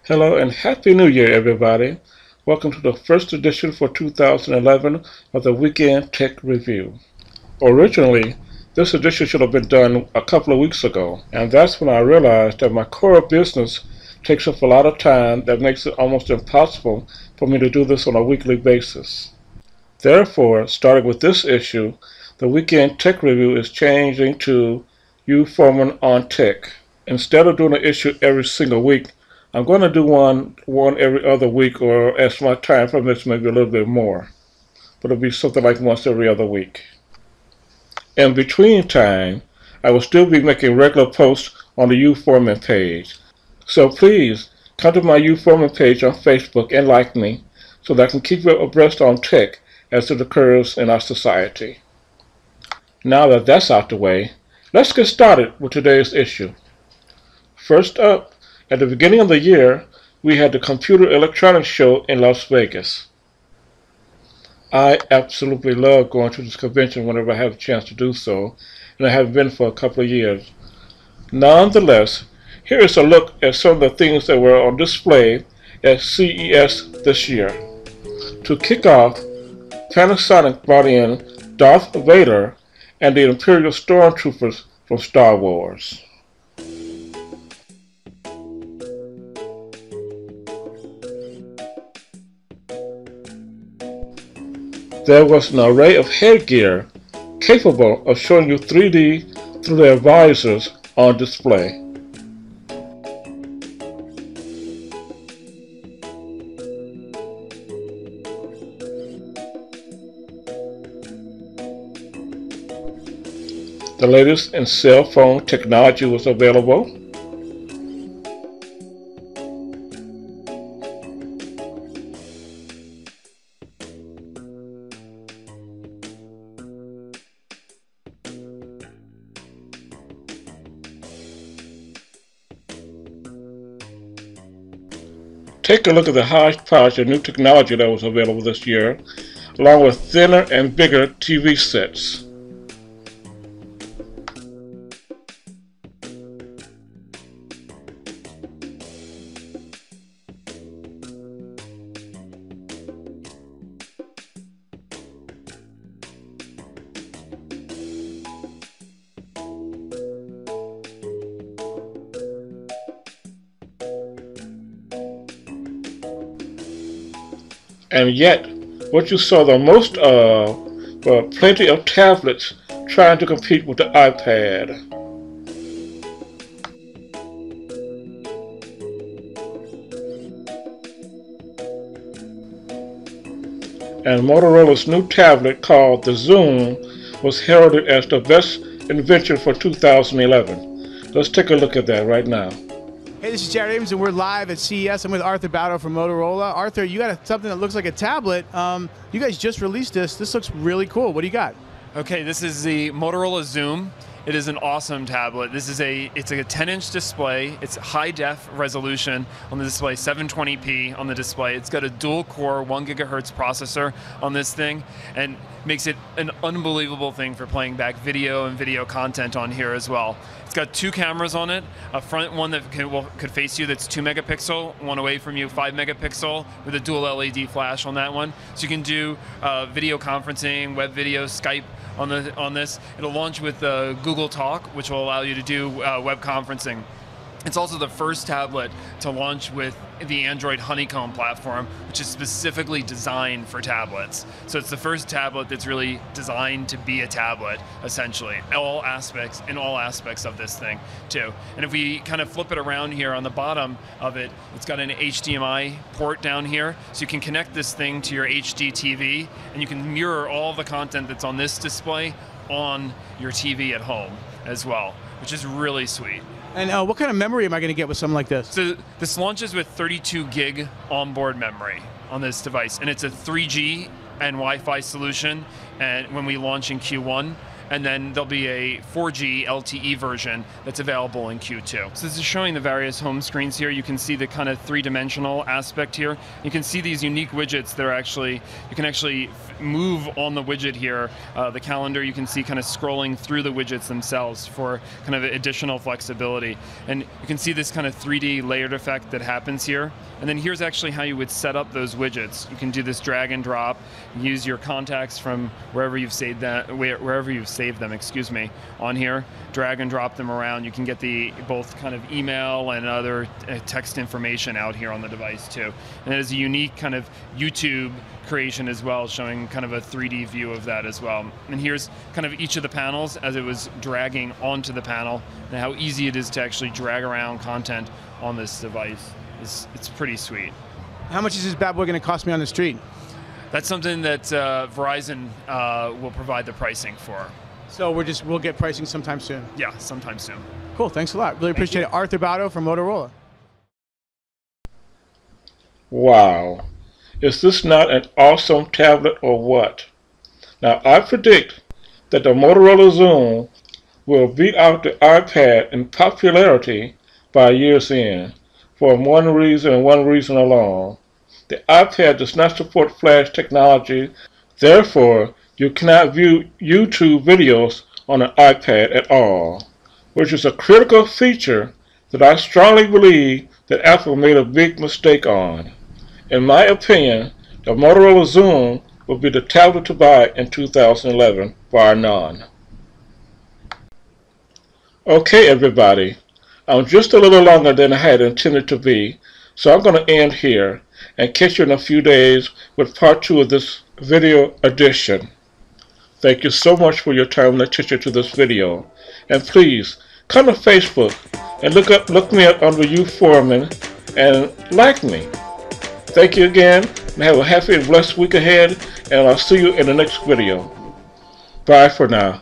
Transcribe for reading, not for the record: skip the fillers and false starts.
Hello and Happy New Year, everybody. Welcome to the first edition for 2011 of the Weekend Tech Review. Originally, this edition should have been done a couple of weeks ago, and that's when I realized that my core business takes up a lot of time that makes it almost impossible for me to do this on a weekly basis. Therefore, starting with this issue, the Weekend Tech Review is changing to U4Man on Tech. Instead of doing an issue every single week, I'm going to do one every other week, or as my time permits, maybe a little bit more. But it'll be something like once every other week. In between time, I will still be making regular posts on the U4Man page. So please, come to my U4Man page on Facebook and like me, so that I can keep you abreast on tech as it occurs in our society. Now that that's out the way, let's get started with today's issue. First up, at the beginning of the year, we had the Computer Electronics Show in Las Vegas. I absolutely love going to this convention whenever I have a chance to do so, and I have been for a couple of years. Nonetheless, here is a look at some of the things that were on display at CES this year. To kick off, Panasonic brought in Darth Vader and the Imperial Stormtroopers from Star Wars. There was an array of headgear capable of showing you 3D through their visors on display. The latest in cell phone technology was available. Take a look at the hodgepodge of new technology that was available this year, along with thinner and bigger TV sets. And yet, what you saw the most of were plenty of tablets trying to compete with the iPad. And Motorola's new tablet called the Xoom was heralded as the best invention for 2011. Let's take a look at that right now. Hey, this is Jared Abrams, and we're live at CES. I'm with Arthur Baudo from Motorola. Arthur, you got something that looks like a tablet. You guys just released this. This looks really cool. What do you got? Okay, this is the Motorola Xoom. It is an awesome tablet. It's a 10-inch display. It's high def resolution on the display, 720p on the display. It's got a dual core 1 gigahertz processor on this thing, and makes it an unbelievable thing for playing back video and video content on here as well. It's got 2 cameras on it, a front one that could face you that's 2 megapixel, one away from you 5 megapixel with a dual LED flash on that one. So you can do video conferencing, web video, Skype on this. It'll launch with Google Talk, which will allow you to do web conferencing. It's also the first tablet to launch with the Android Honeycomb platform, which is specifically designed for tablets. So it's the first tablet that's really designed to be a tablet, essentially, in all aspects of this thing, too. And if we kind of flip it around here on the bottom of it, it's got an HDMI port down here, so you can connect this thing to your HD TV, and you can mirror all the content that's on this display on your TV at home as well, which is really sweet. And what kind of memory am I going to get with something like this? So this launches with 32 gig onboard memory on this device, and it's a 3G and Wi-Fi solution. And when we launch in Q1, and then there'll be a 4G LTE version that's available in Q2. So this is showing the various home screens here. You can see the kind of three-dimensional aspect here. You can see these unique widgets that are actually, you can actually move on the widget here. The calendar, you can see kind of scrolling through the widgets themselves for kind of additional flexibility. And you can see this kind of 3D layered effect that happens here. And then here's actually how you would set up those widgets. You can do this drag and drop, use your contacts from wherever you've saved them, excuse me, on here, drag and drop them around. You can get the both kind of email and other text information out here on the device too. And it is a unique kind of YouTube creation as well, showing kind of a 3D view of that as well. And here's kind of each of the panels as it was dragging onto the panel, and how easy it is to actually drag around content on this device. It's pretty sweet. How much is this bad boy going to cost me on the street? That's something that Verizon will provide the pricing for. So we'll get pricing sometime soon? Yeah, sometime soon. Cool, thanks a lot. Really appreciate it. Arthur Baudo from Motorola. Wow. Is this not an awesome tablet or what? Now I predict that the Motorola Xoom will beat out the iPad in popularity by year's end for one reason and one reason alone. The iPad does not support flash technology, therefore you cannot view YouTube videos on an iPad at all, which is a critical feature that I strongly believe that Apple made a big mistake on. In my opinion, the Motorola Xoom will be the tablet to buy in 2011, bar none. Okay everybody, I'm just a little longer than I had intended to be, so I'm going to end here and catch you in a few days with part 2 of this video edition. Thank you so much for your time and attention to this video, and please come to Facebook and look me up under U4Man and like me. Thank you again, and have a happy and blessed week ahead, and I'll see you in the next video. Bye for now.